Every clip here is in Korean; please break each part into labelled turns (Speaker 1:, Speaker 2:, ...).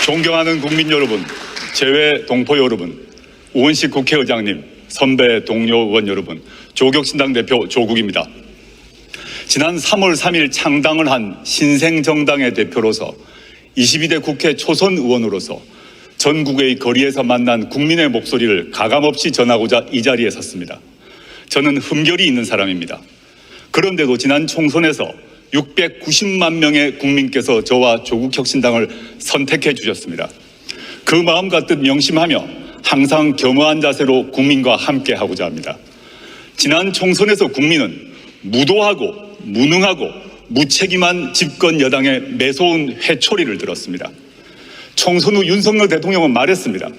Speaker 1: 존경하는 국민 여러분, 재외 동포 여러분, 우원식 국회의장님, 선배 동료 의원 여러분, 조국신당 대표 조국입니다. 지난 3월 3일 창당을 한 신생정당의 대표로서 22대 국회 초선 의원으로서 전국의 거리에서 만난 국민의 목소리를 가감없이 전하고자 이 자리에 섰습니다. 저는 흠결이 있는 사람입니다. 그런데도 지난 총선에서 690만 명의 국민께서 저와 조국혁신당을 선택해 주셨습니다. 그 마음 가득 명심하며 항상 겸허한 자세로 국민과 함께 하고자 합니다. 지난 총선에서 국민은 무도하고 무능하고 무책임한 집권 여당의 매서운 회초리를 들었습니다. 총선 후 윤석열 대통령은 말했습니다.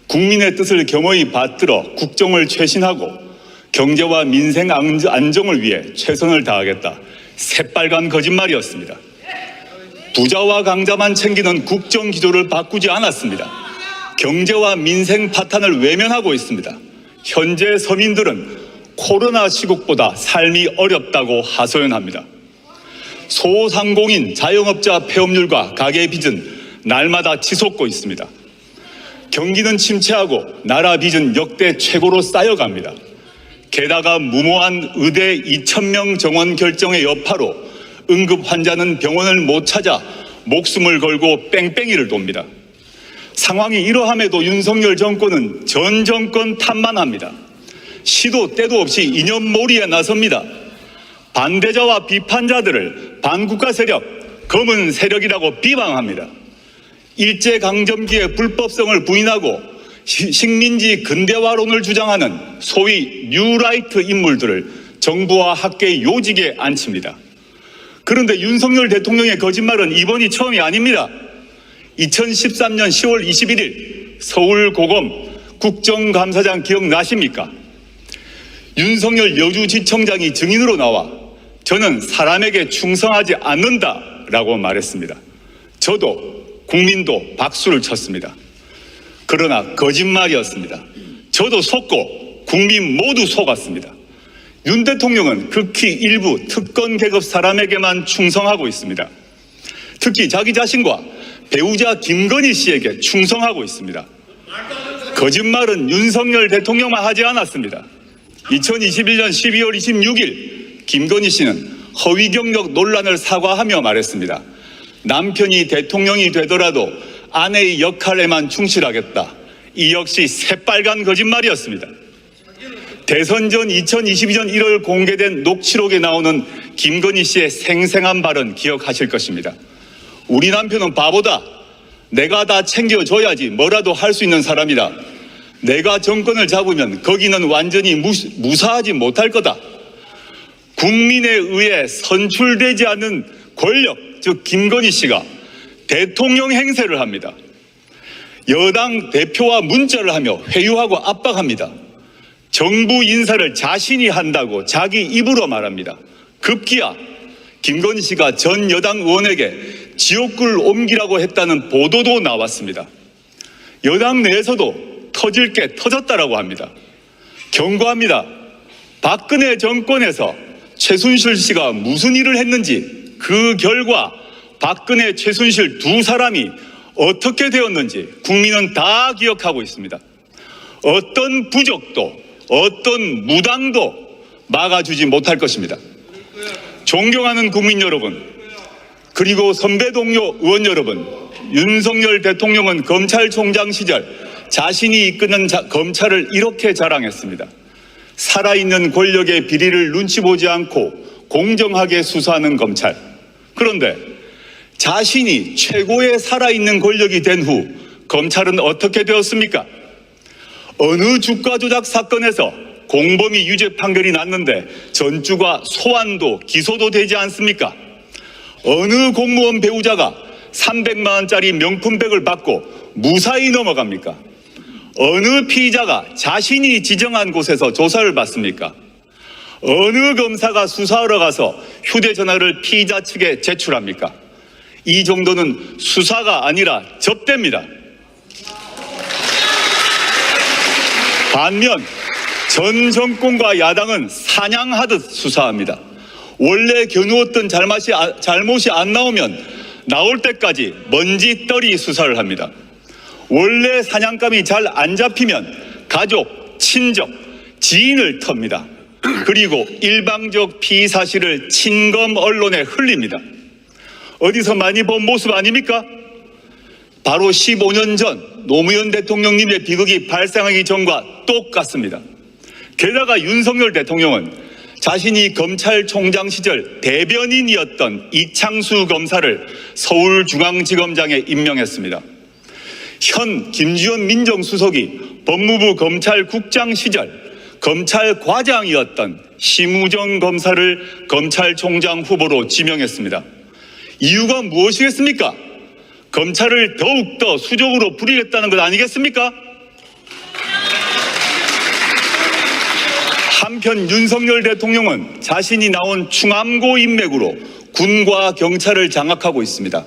Speaker 1: 국민의 뜻을 겸허히 받들어 국정을 쇄신하고 경제와 민생 안정을 위해 최선을 다하겠다. 새빨간 거짓말이었습니다. 부자와 강자만 챙기는 국정 기조를 바꾸지 않았습니다. 경제와 민생 파탄을 외면하고 있습니다. 현재 서민들은 코로나 시국보다 삶이 어렵다고 하소연합니다. 소상공인, 자영업자 폐업률과 가계 빚은 날마다 치솟고 있습니다. 경기는 침체하고 나라 빚은 역대 최고로 쌓여갑니다. 게다가 무모한 의대 2,000명 정원 결정의 여파로 응급 환자는 병원을 못 찾아 목숨을 걸고 뺑뺑이를 돕니다. 상황이 이러함에도 윤석열 정권은 전 정권 탓만 합니다. 시도 때도 없이 이념몰이에 나섭니다. 반대자와 비판자들을 반국가 세력, 검은 세력이라고 비방합니다. 일제강점기의 불법성을 부인하고 식민지 근대화론을 주장하는 소위 뉴라이트 인물들을 정부와 학계의 요직에 앉힙니다. 그런데 윤석열 대통령의 거짓말은 이번이 처음이 아닙니다. 2013년 10월 21일 서울고검 국정감사장 기억나십니까? 윤석열 여주지청장이 증인으로 나와 저는 사람에게 충성하지 않는다라고 말했습니다. 저도 국민도 박수를 쳤습니다. 그러나 거짓말이었습니다. 저도 속고 국민 모두 속았습니다. 윤 대통령은 극히 일부 특권 계급 사람에게만 충성하고 있습니다. 특히 자기 자신과 배우자 김건희 씨에게 충성하고 있습니다. 거짓말은 윤석열 대통령만 하지 않았습니다. 2021년 12월 26일 김건희 씨는 허위 경력 논란을 사과하며 말했습니다. 남편이 대통령이 되더라도 아내의 역할에만 충실하겠다. 이 역시 새빨간 거짓말이었습니다. 대선 전 2022년 1월 공개된 녹취록에 나오는 김건희 씨의 생생한 발언 기억하실 것입니다. 우리 남편은 바보다. 내가 다 챙겨줘야지 뭐라도 할 수 있는 사람이다. 내가 정권을 잡으면 거기는 완전히 무사하지 못할 거다. 국민에 의해 선출되지 않는 권력, 즉 김건희 씨가 대통령 행세를 합니다. 여당 대표와 문자를 하며 회유하고 압박합니다. 정부 인사를 자신이 한다고 자기 입으로 말합니다. 급기야 김건희 씨가 전 여당 의원에게 지옥불 옮기라고 했다는 보도도 나왔습니다. 여당 내에서도 터질 게 터졌다라고 합니다. 경고합니다. 박근혜 정권에서 최순실 씨가 무슨 일을 했는지 그 결과 박근혜, 최순실 두 사람이 어떻게 되었는지 국민은 다 기억하고 있습니다. 어떤 부적도 어떤 무당도 막아주지 못할 것입니다. 존경하는 국민 여러분, 그리고 선배 동료 의원 여러분, 윤석열 대통령은 검찰총장 시절 자신이 이끄는 검찰을 이렇게 자랑했습니다. 살아있는 권력의 비리를 눈치 보지 않고 공정하게 수사하는 검찰. 그런데 자신이 최고의 살아있는 권력이 된 후 검찰은 어떻게 되었습니까? 어느 주가 조작 사건에서 공범위 유죄 판결이 났는데 전주가 소환도 기소도 되지 않습니까? 어느 공무원 배우자가 300만 원짜리 명품백을 받고 무사히 넘어갑니까? 어느 피의자가 자신이 지정한 곳에서 조사를 받습니까? 어느 검사가 수사하러 가서 휴대전화를 피의자 측에 제출합니까? 이 정도는 수사가 아니라 접대입니다. 반면 전 정권과 야당은 사냥하듯 수사합니다. 원래 겨누었던 잘못이 안 나오면 나올 때까지 먼지떨이 수사를 합니다. 원래 사냥감이 잘 안 잡히면 가족, 친족, 지인을 텁니다. 그리고 일방적 피의 사실을 친검 언론에 흘립니다. 어디서 많이 본 모습 아닙니까? 바로 15년 전 노무현 대통령님의 비극이 발생하기 전과 똑같습니다. 게다가 윤석열 대통령은 자신이 검찰총장 시절 대변인이었던 이창수 검사를 서울중앙지검장에 임명했습니다. 현 김주현 민정수석이 법무부 검찰국장 시절 검찰과장이었던 심우정 검사를 검찰총장 후보로 지명했습니다. 이유가 무엇이겠습니까? 검찰을 더욱더 수적으로 부리겠다는 것 아니겠습니까? 한편 윤석열 대통령은 자신이 나온 충암고 인맥으로 군과 경찰을 장악하고 있습니다.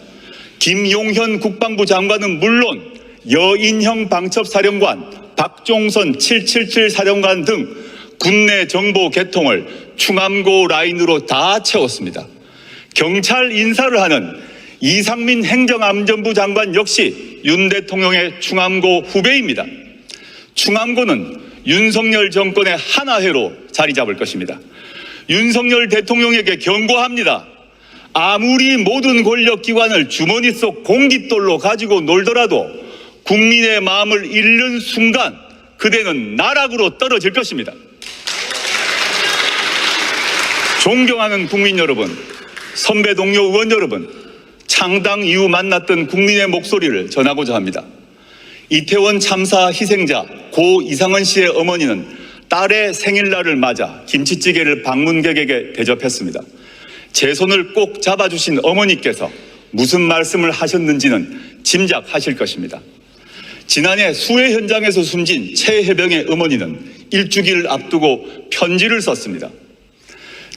Speaker 1: 김용현 국방부 장관은 물론 여인형 방첩사령관, 박종선 777 사령관 등 군내 정보 개통을 충암고 라인으로 다 채웠습니다. 경찰 인사를 하는 이상민 행정안전부 장관 역시 윤 대통령의 충암고 후배입니다. 충암고는 윤석열 정권의 하나회로 자리 잡을 것입니다. 윤석열 대통령에게 경고합니다. 아무리 모든 권력기관을 주머니 속 공깃돌로 가지고 놀더라도 국민의 마음을 잃는 순간 그대는 나락으로 떨어질 것입니다. 존경하는 국민 여러분, 선배 동료 의원 여러분, 창당 이후 만났던 국민의 목소리를 전하고자 합니다. 이태원 참사 희생자 고 이상은 씨의 어머니는 딸의 생일날을 맞아 김치찌개를 방문객에게 대접했습니다. 제 손을 꼭 잡아주신 어머니께서 무슨 말씀을 하셨는지는 짐작하실 것입니다. 지난해 수해 현장에서 숨진 최혜병의 어머니는 일주기를 앞두고 편지를 썼습니다.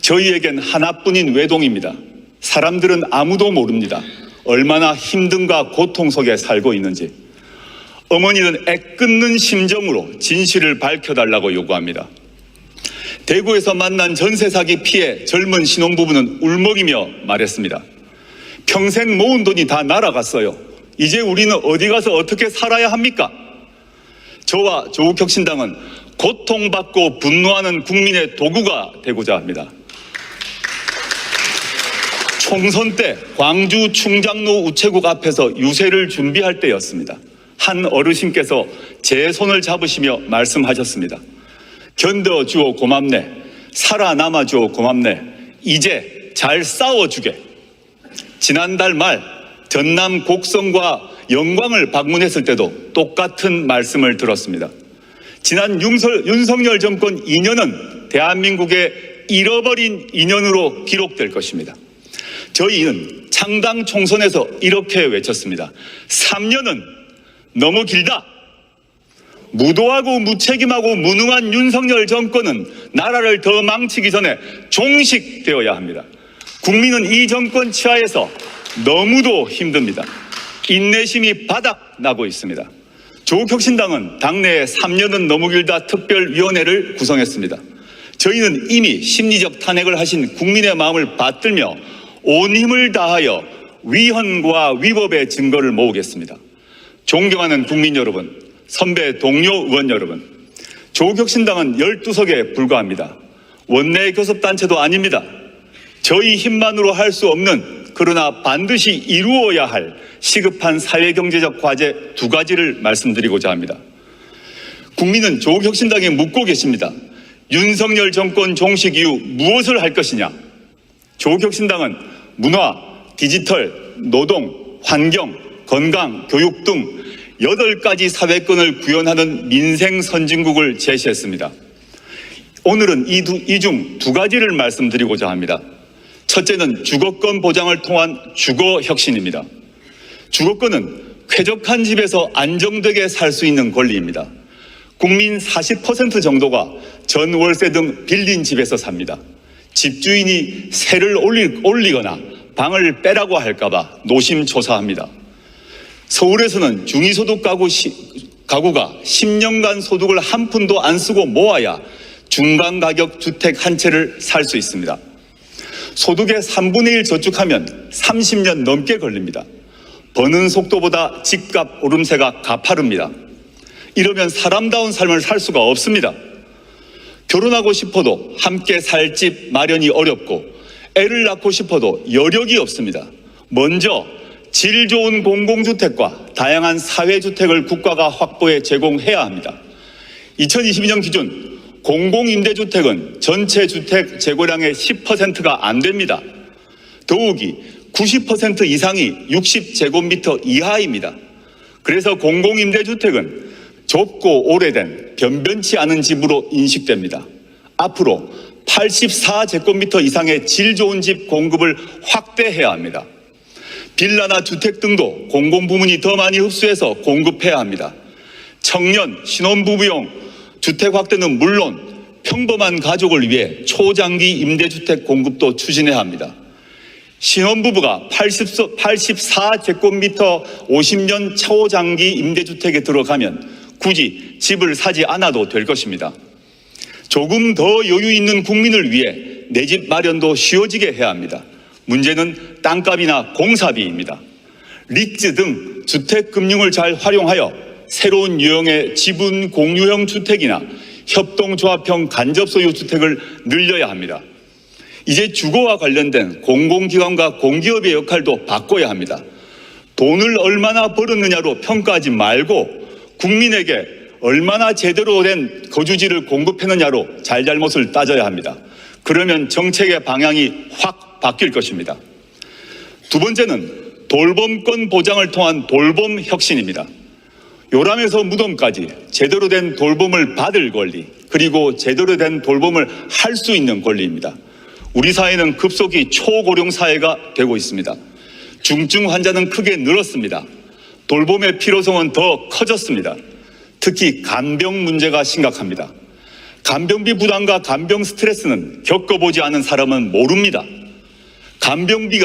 Speaker 1: 저희에겐 하나뿐인 외동입니다. 사람들은 아무도 모릅니다. 얼마나 힘듦과 고통 속에 살고 있는지. 어머니는 애끓는 심정으로 진실을 밝혀달라고 요구합니다. 대구에서 만난 전세 사기 피해 젊은 신혼부부는 울먹이며 말했습니다. 평생 모은 돈이 다 날아갔어요. 이제 우리는 어디 가서 어떻게 살아야 합니까? 저와 조국혁신당은 고통받고 분노하는 국민의 도구가 되고자 합니다. 총선 때 광주 충장로 우체국 앞에서 유세를 준비할 때였습니다. 한 어르신께서 제 손을 잡으시며 말씀하셨습니다. 견뎌주어 고맙네. 살아남아주어 고맙네. 이제 잘 싸워주게. 지난달 말 전남 곡성과 영광을 방문했을 때도 똑같은 말씀을 들었습니다. 지난 윤석열 정권 2년은 대한민국의 잃어버린 2년으로 기록될 것입니다. 저희는 창당 총선에서 이렇게 외쳤습니다. 3년은 너무 길다. 무도하고 무책임하고 무능한 윤석열 정권은 나라를 더 망치기 전에 종식되어야 합니다. 국민은 이 정권 치하에서 너무도 힘듭니다. 인내심이 바닥나고 있습니다. 조국혁신당은 당내에 3년은 너무 길다 특별위원회를 구성했습니다. 저희는 이미 심리적 탄핵을 하신 국민의 마음을 받들며 온 힘을 다하여 위헌과 위법의 증거를 모으겠습니다. 존경하는 국민 여러분, 선배 동료 의원 여러분, 조국혁신당은 12석에 불과합니다. 원내 교섭단체도 아닙니다. 저희 힘만으로 할 수 없는 그러나 반드시 이루어야 할 시급한 사회경제적 과제 2가지를 말씀드리고자 합니다. 국민은 조국혁신당에 묻고 계십니다. 윤석열 정권 종식 이후 무엇을 할 것이냐? 조국혁신당은 문화, 디지털, 노동, 환경, 건강, 교육 등 8가지 사회권을 구현하는 민생 선진국을 제시했습니다. 오늘은 이 중 2가지를 말씀드리고자 합니다. 첫째는 주거권 보장을 통한 주거혁신입니다. 주거권은 쾌적한 집에서 안정되게 살 수 있는 권리입니다. 국민 40% 정도가 전월세 등 빌린 집에서 삽니다. 집주인이 세를 올리거나 방을 빼라고 할까봐 노심초사합니다. 서울에서는 중위소득 가구가 10년간 소득을 한 푼도 안 쓰고 모아야 중간가격 주택 한 채를 살 수 있습니다. 소득의 3분의 1 저축하면 30년 넘게 걸립니다. 버는 속도보다 집값 오름세가 가파릅니다. 이러면 사람다운 삶을 살 수가 없습니다. 결혼하고 싶어도 함께 살 집 마련이 어렵고 애를 낳고 싶어도 여력이 없습니다. 먼저 질 좋은 공공주택과 다양한 사회주택을 국가가 확보해 제공해야 합니다. 2022년 기준 공공임대주택은 전체 주택 재고량의 10%가 안 됩니다. 더욱이 90% 이상이 60제곱미터 이하입니다. 그래서 공공임대주택은 좁고 오래된 변변치 않은 집으로 인식됩니다. 앞으로 84제곱미터 이상의 질 좋은 집 공급을 확대해야 합니다. 빌라나 주택 등도 공공부문이 더 많이 흡수해서 공급해야 합니다. 청년, 신혼부부용 주택 확대는 물론 평범한 가족을 위해 초장기 임대주택 공급도 추진해야 합니다. 신혼부부가 84제곱미터 50년 초장기 임대주택에 들어가면 굳이 집을 사지 않아도 될 것입니다. 조금 더 여유 있는 국민을 위해 내 집 마련도 쉬워지게 해야 합니다. 문제는 땅값이나 공사비입니다. 리츠 등 주택금융을 잘 활용하여 새로운 유형의 지분 공유형 주택이나 협동조합형 간접소유 주택을 늘려야 합니다. 이제 주거와 관련된 공공기관과 공기업의 역할도 바꿔야 합니다. 돈을 얼마나 벌었느냐로 평가하지 말고 국민에게 얼마나 제대로 된 거주지를 공급했느냐로 잘잘못을 따져야 합니다. 그러면 정책의 방향이 확 바뀔 것입니다. 두 번째는 돌봄권 보장을 통한 돌봄 혁신입니다. 요람에서 무덤까지 제대로 된 돌봄을 받을 권리, 그리고 제대로 된 돌봄을 할 수 있는 권리입니다. 우리 사회는 급속히 초고령 사회가 되고 있습니다. 중증 환자는 크게 늘었습니다. 돌봄의 필요성은 더 커졌습니다. 특히 간병 문제가 심각합니다. 간병비 부담과 간병 스트레스는 겪어보지 않은 사람은 모릅니다. 간병비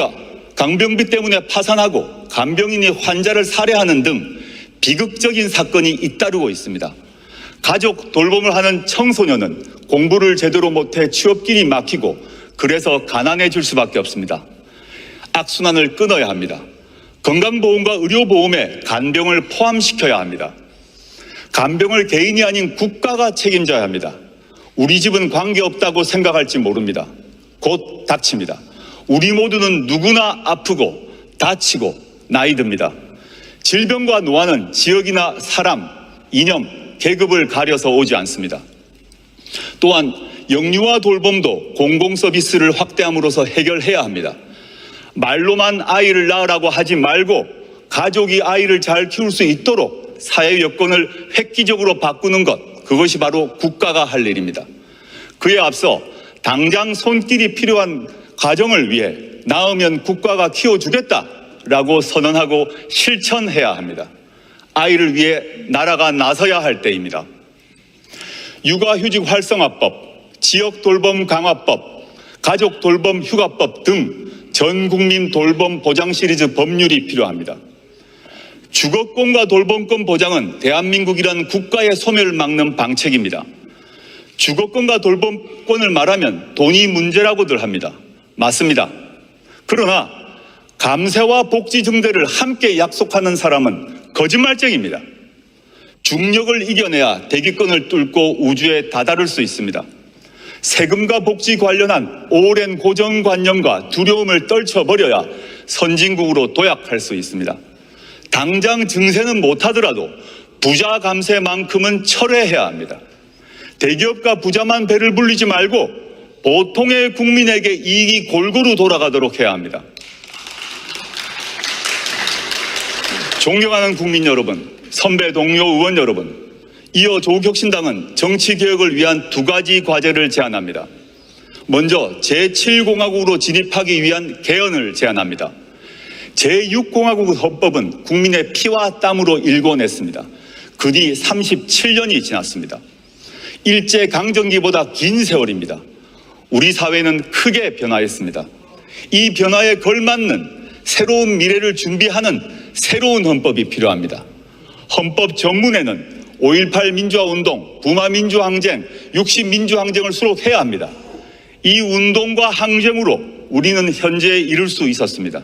Speaker 1: 때문에 파산하고 간병인이 환자를 살해하는 등 비극적인 사건이 잇따르고 있습니다. 가족 돌봄을 하는 청소년은 공부를 제대로 못해 취업길이 막히고 그래서 가난해질 수밖에 없습니다. 악순환을 끊어야 합니다. 건강보험과 의료보험에 간병을 포함시켜야 합니다. 간병을 개인이 아닌 국가가 책임져야 합니다. 우리 집은 관계없다고 생각할지 모릅니다. 곧 닥칩니다. 우리 모두는 누구나 아프고 다치고 나이 듭니다. 질병과 노화는 지역이나 사람, 이념, 계급을 가려서 오지 않습니다. 또한 영유아 돌봄도 공공서비스를 확대함으로써 해결해야 합니다. 말로만 아이를 낳으라고 하지 말고 가족이 아이를 잘 키울 수 있도록 사회 여건을 획기적으로 바꾸는 것, 그것이 바로 국가가 할 일입니다. 그에 앞서 당장 손길이 필요한 가정을 위해 낳으면 국가가 키워주겠다라고 선언하고 실천해야 합니다. 아이를 위해 나라가 나서야 할 때입니다. 육아휴직 활성화법, 지역돌봄 강화법, 가족돌봄 휴가법 등 전국민 돌봄 보장 시리즈 법률이 필요합니다. 주거권과 돌봄권 보장은 대한민국이라는 국가의 소멸을 막는 방책입니다. 주거권과 돌봄권을 말하면 돈이 문제라고들 합니다. 맞습니다. 그러나 감세와 복지 증대를 함께 약속하는 사람은 거짓말쟁입니다. 중력을 이겨내야 대기권을 뚫고 우주에 다다를 수 있습니다. 세금과 복지 관련한 오랜 고정관념과 두려움을 떨쳐버려야 선진국으로 도약할 수 있습니다. 당장 증세는 못하더라도 부자 감세만큼은 철회해야 합니다. 대기업과 부자만 배를 불리지 말고 보통의 국민에게 이익이 골고루 돌아가도록 해야 합니다. 존경하는 국민 여러분, 선배 동료 의원 여러분, 이어 조국혁신당은 정치개혁을 위한 두 가지 과제를 제안합니다. 먼저 제7공화국으로 진입하기 위한 개헌을 제안합니다. 제6공화국 헌법은 국민의 피와 땀으로 일궈냈습니다. 그 뒤 37년이 지났습니다. 일제강점기보다 긴 세월입니다. 우리 사회는 크게 변화했습니다. 이 변화에 걸맞는 새로운 미래를 준비하는 새로운 헌법이 필요합니다. 헌법 전문에는 5.18 민주화운동, 부마민주항쟁, 60민주항쟁을 수록해야 합니다. 이 운동과 항쟁으로 우리는 현재에 이를 수 있었습니다.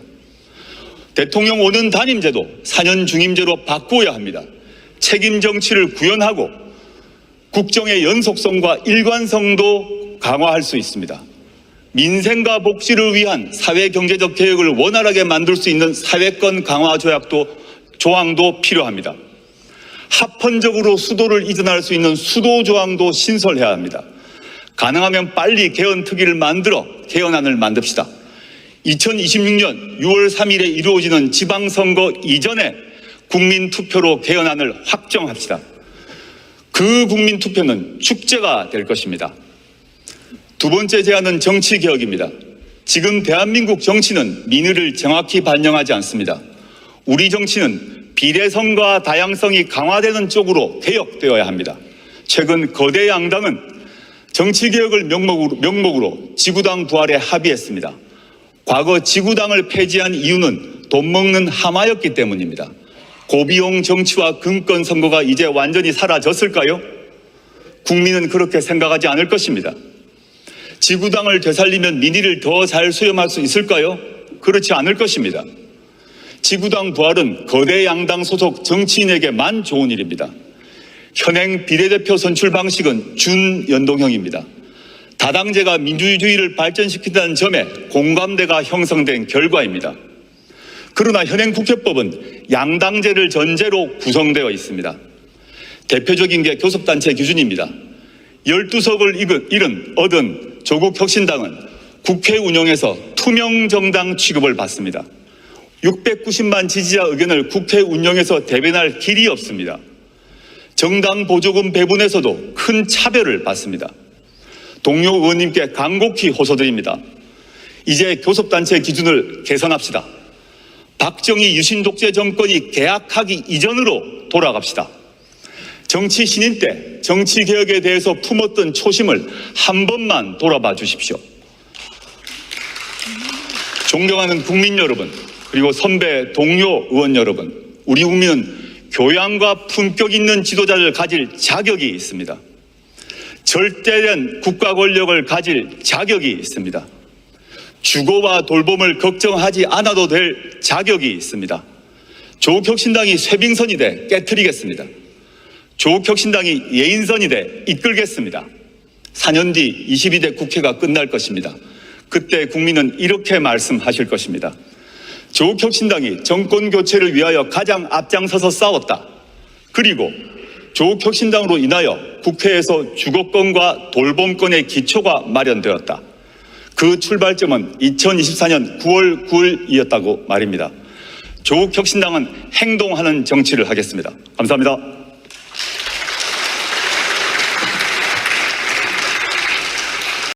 Speaker 1: 대통령 5년 단임제도 4년 중임제로 바꾸어야 합니다. 책임 정치를 구현하고 국정의 연속성과 일관성도 강화할 수 있습니다. 민생과 복지를 위한 사회경제적 개혁을 원활하게 만들 수 있는 사회권 강화 조항도 필요합니다. 합헌적으로 수도를 이전할 수 있는 수도 조항도 신설해야 합니다. 가능하면 빨리 개헌특위를 만들어 개헌안을 만듭시다. 2026년 6월 3일에 이루어지는 지방선거 이전에 국민투표로 개헌안을 확정합시다. 그 국민투표는 축제가 될 것입니다. 두 번째 제안은 정치개혁입니다. 지금 대한민국 정치는 민의를 정확히 반영하지 않습니다. 우리 정치는 비례성과 다양성이 강화되는 쪽으로 개혁되어야 합니다. 최근 거대 양당은 정치개혁을 명목으로 지구당 부활에 합의했습니다. 과거 지구당을 폐지한 이유는 돈 먹는 하마였기 때문입니다. 고비용 정치와 금권 선거가 이제 완전히 사라졌을까요? 국민은 그렇게 생각하지 않을 것입니다. 지구당을 되살리면 민의를 더 잘 수렴할 수 있을까요? 그렇지 않을 것입니다. 지구당 부활은 거대 양당 소속 정치인에게만 좋은 일입니다. 현행 비례대표 선출 방식은 준연동형입니다. 다당제가 민주주의를 발전시킨다는 점에 공감대가 형성된 결과입니다. 그러나 현행 국회법은 양당제를 전제로 구성되어 있습니다. 대표적인 게 교섭단체 기준입니다. 12석을 얻은 조국혁신당은 국회 운영에서 투명정당 취급을 받습니다. 690만 지지자 의견을 국회 운영에서 대변할 길이 없습니다. 정당 보조금 배분에서도 큰 차별을 받습니다. 동료 의원님께 간곡히 호소드립니다. 이제 교섭단체 기준을 개선합시다. 박정희 유신 독재 정권이 개학하기 이전으로 돌아갑시다. 정치 신인 때 정치개혁에 대해서 품었던 초심을 한 번만 돌아봐 주십시오. 존경하는 국민 여러분, 그리고 선배 동료 의원 여러분, 우리 국민은 교양과 품격 있는 지도자를 가질 자격이 있습니다. 절대된 국가 권력을 가질 자격이 있습니다. 주거와 돌봄을 걱정하지 않아도 될 자격이 있습니다. 조국혁신당이 쇄빙선이 돼 깨트리겠습니다. 조국혁신당이 예인선이 돼 이끌겠습니다. 4년 뒤 22대 국회가 끝날 것입니다. 그때 국민은 이렇게 말씀하실 것입니다. 조국혁신당이 정권교체를 위하여 가장 앞장서서 싸웠다. 그리고 조국혁신당으로 인하여 국회에서 주거권과 돌봄권의 기초가 마련되었다. 그 출발점은 2024년 9월 9일이었다고 말입니다. 조국혁신당은 행동하는 정치를 하겠습니다. 감사합니다.